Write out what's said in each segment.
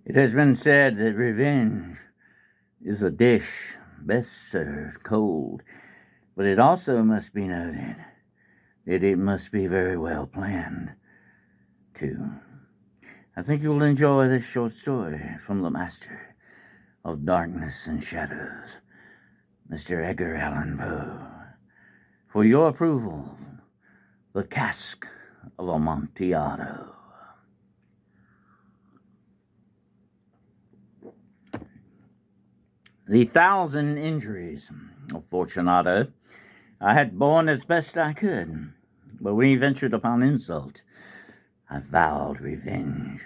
It has been said that revenge is a dish best served cold, but it also must be noted that it must be very well planned, too. I think you will enjoy this short story from the master of darkness and shadows, Mr. Edgar Allan Poe. For your approval, the Cask of Amontillado. The thousand injuries of Fortunato I had borne as best I could, but when he ventured upon insult, I vowed revenge.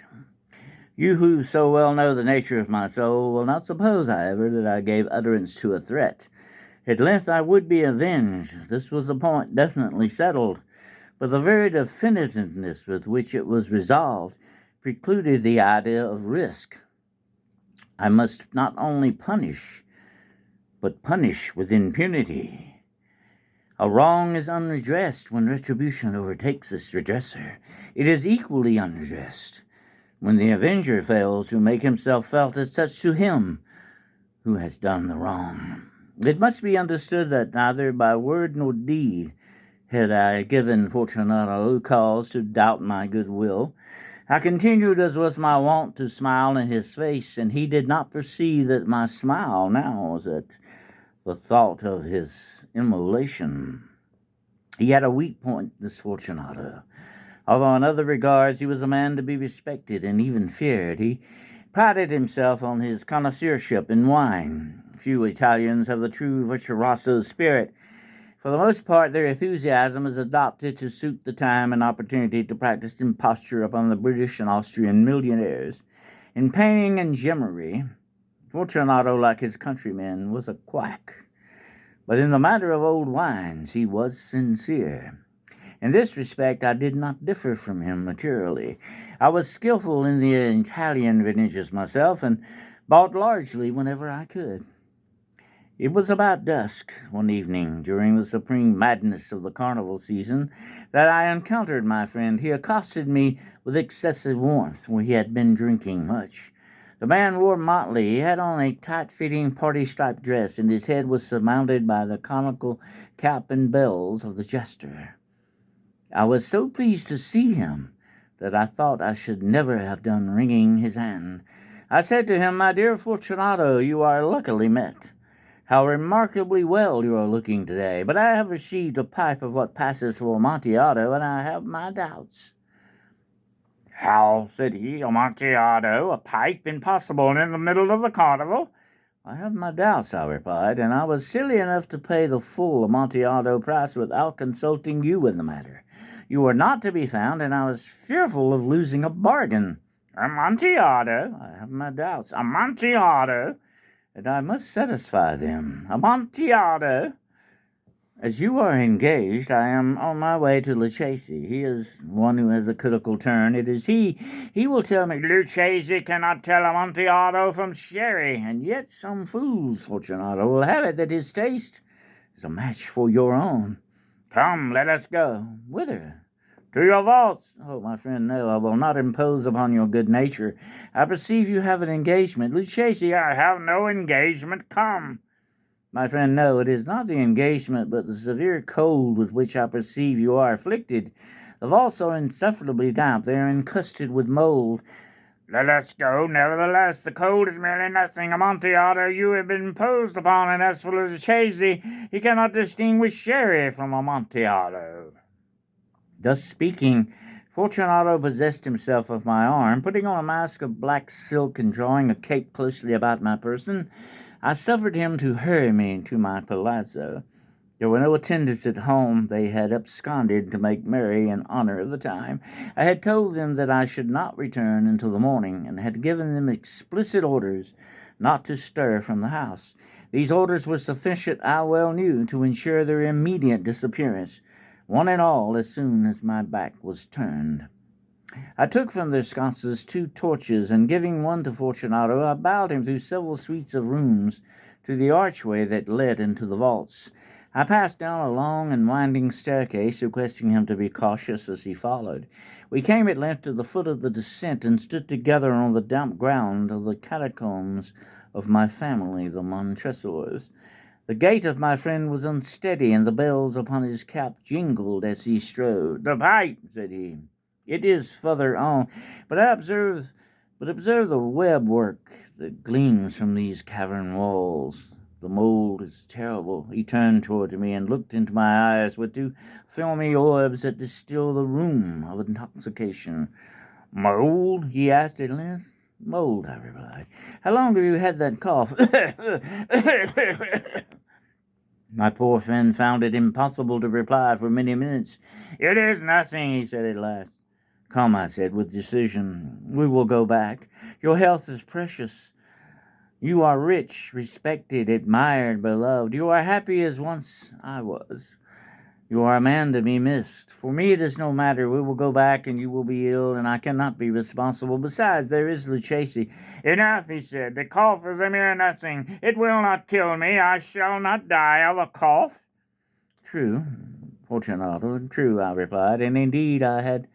You who so well know the nature of my soul will not suppose, however, that I gave utterance to a threat. At length I would be avenged. This was a point definitely settled, but the very definitiveness with which it was resolved precluded the idea of risk. I must not only punish, but punish with impunity. A wrong is unredressed when retribution overtakes its redresser. It is equally unredressed when the avenger fails to make himself felt as such to him who has done the wrong. It must be understood that neither by word nor deed had I given Fortunato cause to doubt my good will. I continued, as was my wont, to smile in his face, and he did not perceive that my smile now was at the thought of his immolation. He had a weak point, this Fortunato. Although in other regards he was a man to be respected and even feared, he prided himself on his connoisseurship in wine. Few Italians have the true virtuoso spirit. For the most part, their enthusiasm is adopted to suit the time and opportunity to practice imposture upon the British and Austrian millionaires. In painting and gemmary, Fortunato, like his countrymen, was a quack. But in the matter of old wines, he was sincere. In this respect, I did not differ from him materially. I was skillful in the Italian vintages myself, and bought largely whenever I could. It was about dusk one evening, during the supreme madness of the carnival season, that I encountered my friend. He accosted me with excessive warmth, for he had been drinking much. The man wore motley. He had on a tight-fitting party-striped dress, and his head was surmounted by the conical cap and bells of the jester. I was so pleased to see him that I thought I should never have done wringing his hand. I said to him, "My dear Fortunato, you are luckily met. How remarkably well you are looking today, but I have received a pipe of what passes for Amontillado, and I have my doubts." "How," said he, "Amontillado, a pipe, impossible, and in the middle of the carnival?" "I have my doubts," I replied, "and I was silly enough to pay the full Amontillado price without consulting you in the matter. You were not to be found, and I was fearful of losing a bargain." "Amontillado?" "I have my doubts." "Amontillado?" "And I must satisfy them." "Amontillado?" "As you are engaged, I am on my way to Lucchese. He is one who has a critical turn. It is he. He will tell me." "Lucchese cannot tell Amontillado from sherry, and yet some fools, Fortunato, will have it that his taste is a match for your own." "Come, let us go." "Whither?" "To your vaults." "Oh, my friend, no, I will not impose upon your good nature. I perceive you have an engagement." "Lucchese, I have no engagement. Come." "My friend, no, it is not the engagement, but the severe cold with which I perceive you are afflicted. The vaults are insufferably damp. They are encrusted with mold." "Let us go, nevertheless. The cold is merely nothing. Amontillado, you have been imposed upon, and as for Lucchese, he cannot distinguish sherry from Amontillado." Thus speaking, Fortunato possessed himself of my arm. Putting on a mask of black silk and drawing a cape closely about my person, I suffered him to hurry me to my palazzo. There were no attendants at home. They had absconded to make merry in honor of the time. I had told them that I should not return until the morning, and had given them explicit orders not to stir from the house. These orders were sufficient, I well knew, to ensure their immediate disappearance, one and all, as soon as my back was turned. I took from their sconces 2 torches, and giving one to Fortunato, I bowed him through several suites of rooms to the archway that led into the vaults. I passed down a long and winding staircase, requesting him to be cautious as he followed. We came at length to the foot of the descent and stood together on the damp ground of the catacombs of my family, the Montresors. The gait of my friend was unsteady, and the bells upon his cap jingled as he strode. "The pipe," said he. "It is further on, but observe the web work that gleams from these cavern walls. The mold is terrible." He turned toward me and looked into my eyes with two filmy orbs that distill the rheum of intoxication. "Mold?" he asked at length. "Mold," I replied. "How long have you had that cough?" My poor friend found it impossible to reply for many minutes. "It is nothing," he said at last. "Come," I said with decision, "we will go back. Your health is precious. You are rich, respected, admired, beloved. You are happy as once I was. You are a man to be missed. For me it is no matter. We will go back, and you will be ill, and I cannot be responsible. Besides, there is Lucchese." "Enough," he said. "The cough is a mere nothing. It will not kill me. I shall not die of a cough." "True, Fortunato, true," I replied, "and indeed I had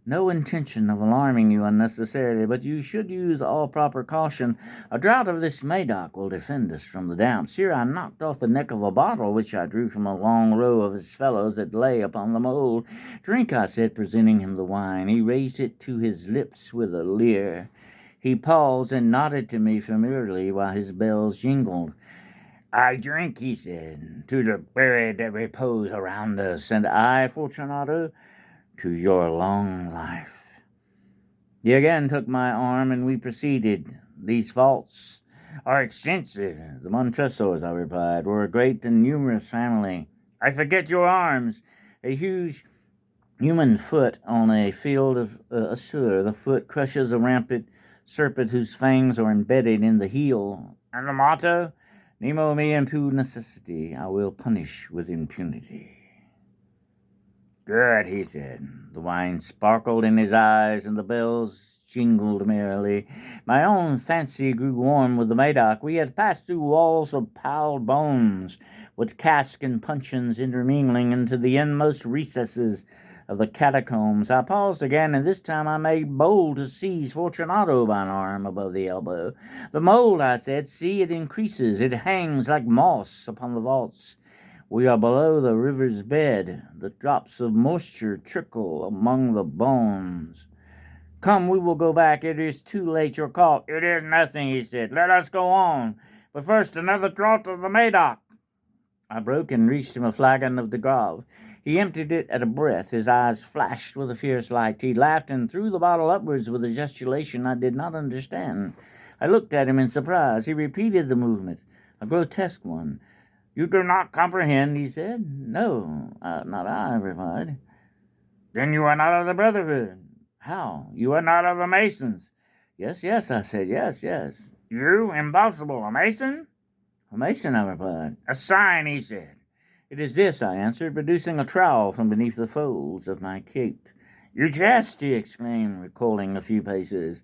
no intention of alarming you unnecessarily, but you should use all proper caution. A draught of this Medoc will defend us from the damps." Here I knocked off the neck of a bottle which I drew from a long row of his fellows that lay upon the mould. "Drink," I said, presenting him the wine. He raised it to his lips with a leer. He paused and nodded to me familiarly while his bells jingled. "I drink," he said, "to the buried that repose around us, and I, Fortunato, to your long life." He again took my arm, and we proceeded. "These vaults are extensive." "The Montresors," I replied, "were a great and numerous family." "I forget your arms." "A huge human foot on a field of azure. The foot crushes a rampant serpent whose fangs are embedded in the heel." "And the motto?" "Nemo me impu necessity. I will punish with impunity." "Good," he said. The wine sparkled in his eyes, and the bells jingled merrily. My own fancy grew warm with the Medoc. We had passed through walls of piled bones, with casks and puncheons intermingling into the inmost recesses of the catacombs. I paused again, and this time I made bold to seize Fortunato by an arm above the elbow. "The mold," I said, "see, it increases. It hangs like moss upon the vaults. We are below the river's bed. The drops of moisture trickle among the bones. Come, we will go back. It is too late. Your cough—" "It is nothing," he said. "Let us go on. But first another draught of the Medoc." I broke and reached him a flagon of de Grave. He emptied it at a breath. His eyes flashed with a fierce light. He laughed and threw the bottle upwards with a gesticulation I did not understand. I looked at him in surprise. He repeated the movement, a grotesque one. "You do not comprehend?" he said. "No, not I," replied. "Then you are not of the Brotherhood?" "How? You are not of the Masons?" "Yes, yes," I said. "Yes, yes." "You? Impossible. A Mason?" "A Mason," I replied. "A sign," he said. "It is this," I answered, producing a trowel from beneath the folds of my cape. "You jest," he exclaimed, recoiling a few paces.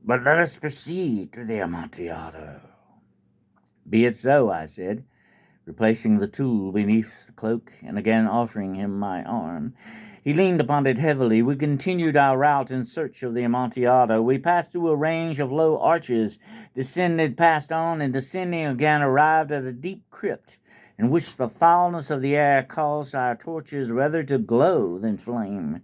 "But let us proceed to the Amontillado." "Be it so," I said, replacing the tool beneath the cloak and again offering him my arm. He leaned upon it heavily. We continued our route in search of the Amontillado. We passed through a range of low arches, descended, passed on, and descending again arrived at a deep crypt in which the foulness of the air caused our torches rather to glow than flame.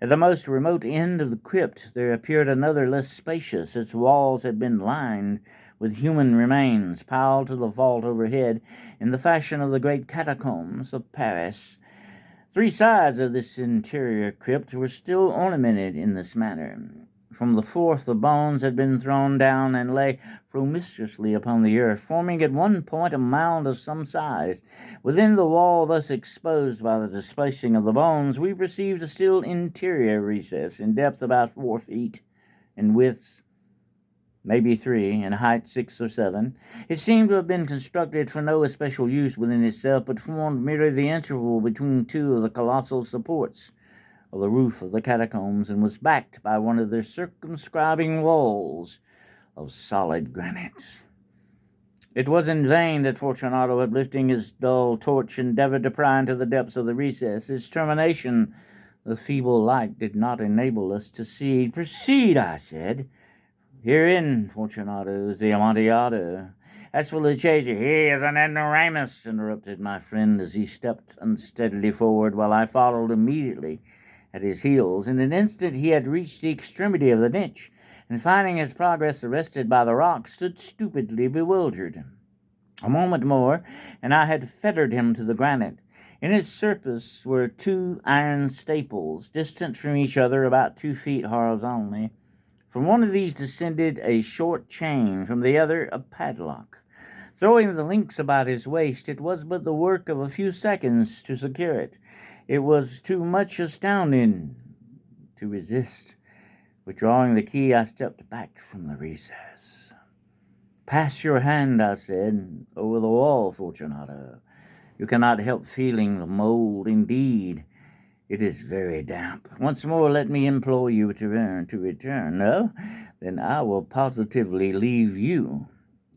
At the most remote end of the crypt there appeared another less spacious. Its walls had been lined with human remains, piled to the vault overhead in the fashion of the great catacombs of Paris. 3 sides of this interior crypt were still ornamented in this manner. From the fourth the bones had been thrown down and lay promiscuously upon the earth, forming at one point a mound of some size. Within the wall thus exposed by the displacing of the bones, we perceived a still interior recess, in depth about 4 feet, in width maybe 3, in height 6 or 7. It seemed to have been constructed for no especial use within itself, but formed merely the interval between 2 of the colossal supports of the roof of the catacombs, and was backed by one of their circumscribing walls of solid granite. It was in vain that Fortunato, uplifting his dull torch, endeavored to pry into the depths of the recess. Its termination, the feeble light, did not enable us to see. "Proceed," I said. "Herein, Fortunato, is the Amontillado. As for Lucchese, he is an ignoramus," interrupted my friend as he stepped unsteadily forward, while I followed immediately at his heels. In an instant he had reached the extremity of the niche, and finding his progress arrested by the rock, stood stupidly bewildered. A moment more, and I had fettered him to the granite. In its surface were two iron staples, distant from each other about 2 feet horizontally. From one of these descended a short chain, from the other a padlock. Throwing the links about his waist, it was but the work of a few seconds to secure it. It was too much astounding to resist. Withdrawing the key, I stepped back from the recess. "Pass your hand," I said, "over the wall, Fortunato. You cannot help feeling the mold. Indeed, it is very damp. Once more let me implore you to return. No? Then I will positively leave you.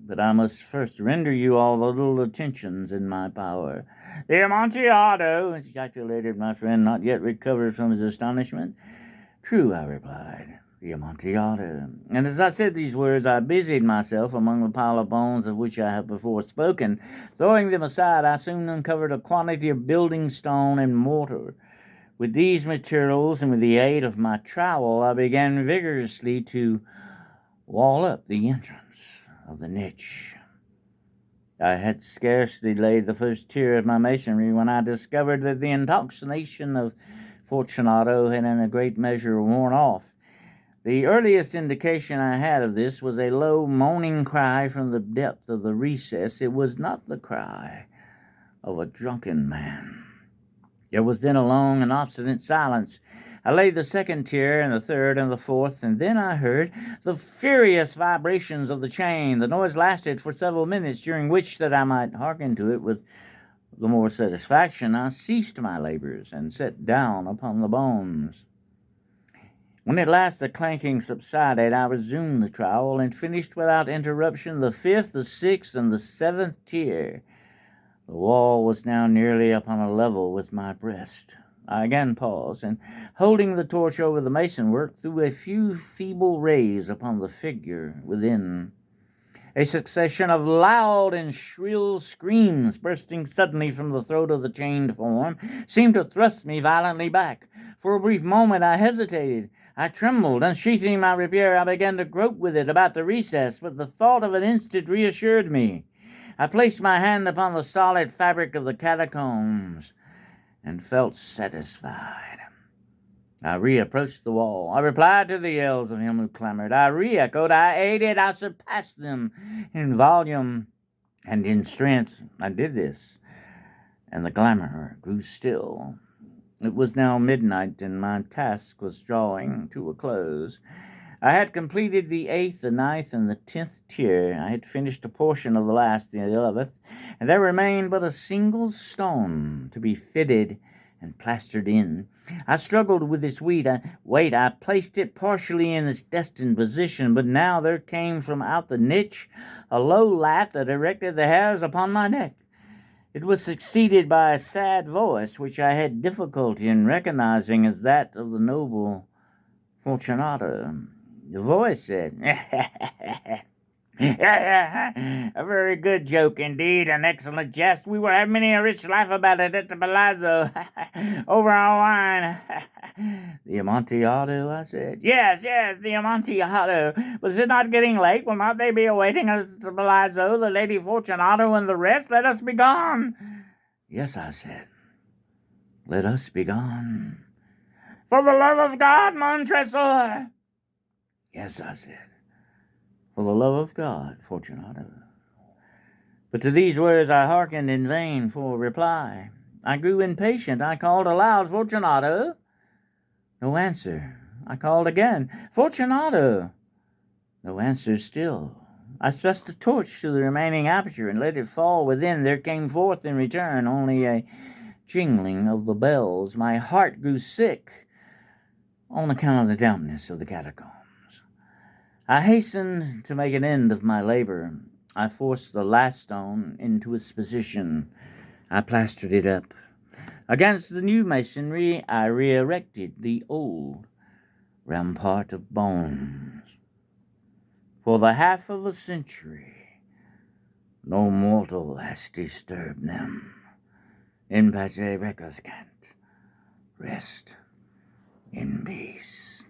But I must first render you all the little attentions in my power." "The Amontillado!" ejaculated my friend, not yet recovered from his astonishment. "True," I replied, "the Amontillado." And as I said these words, I busied myself among the pile of bones of which I have before spoken. Throwing them aside, I soon uncovered a quantity of building stone and mortar. With these materials, and with the aid of my trowel, I began vigorously to wall up the entrance of the niche. I had scarcely laid the first tier of my masonry when I discovered that the intoxication of Fortunato had in a great measure worn off. The earliest indication I had of this was a low moaning cry from the depth of the recess. It was not the cry of a drunken man. There was then a long and obstinate silence. I laid the second tier, and the third, and the fourth, and then I heard the furious vibrations of the chain. The noise lasted for several minutes, during which, that I might hearken to it with the more satisfaction, I ceased my labors and sat down upon the bones. When at last the clanking subsided, I resumed the trowel, and finished without interruption the fifth, the sixth, and the seventh tier. The wall was now nearly upon a level with my breast. I again paused, and, holding the torch over the mason-work, threw a few feeble rays upon the figure within. A succession of loud and shrill screams, bursting suddenly from the throat of the chained form, seemed to thrust me violently back. For a brief moment I hesitated. I trembled. Unsheathing my rapier, I began to grope with it about the recess, but the thought of an instant reassured me. I placed my hand upon the solid fabric of the catacombs, and felt satisfied. I reapproached the wall. I replied to the yells of him who clamored. I re-echoed. I aided. I surpassed them in volume and in strength. I did this, and the clamor grew still. It was now midnight, and my task was drawing to a close. I had completed the 8th, the 9th, and the 10th tier. I had finished a portion of the last, the 11th, and there remained but a single stone to be fitted and plastered in. I struggled with its weight. I placed it partially in its destined position, but now there came from out the niche a low laugh that erected the hairs upon my neck. It was succeeded by a sad voice, which I had difficulty in recognizing as that of the noble Fortunato. The voice said, "A very good joke indeed, an excellent jest. We will have many a rich laugh about it at the palazzo, over our wine." "The Amontillado," I said. Yes, the Amontillado. But is it not getting late? Will not they be awaiting us at the palazzo, the Lady Fortunato and the rest? Let us be gone." "Yes," I said, "let us be gone." "For the love of God, Montresor." "Yes," I said, "for the love of God, Fortunato." But to these words I hearkened in vain for reply. I grew impatient. I called aloud, "Fortunato." No answer. I called again, "Fortunato." No answer still. I thrust a torch through the remaining aperture and let it fall within. There came forth in return only a jingling of the bells. My heart grew sick on account of the dampness of the catacombs. I hastened to make an end of my labor. I forced the last stone into its position. I plastered it up. Against the new masonry, I re-erected the old rampart of bones. For the half of a century, no mortal has disturbed them. In pace recuscant, rest in peace.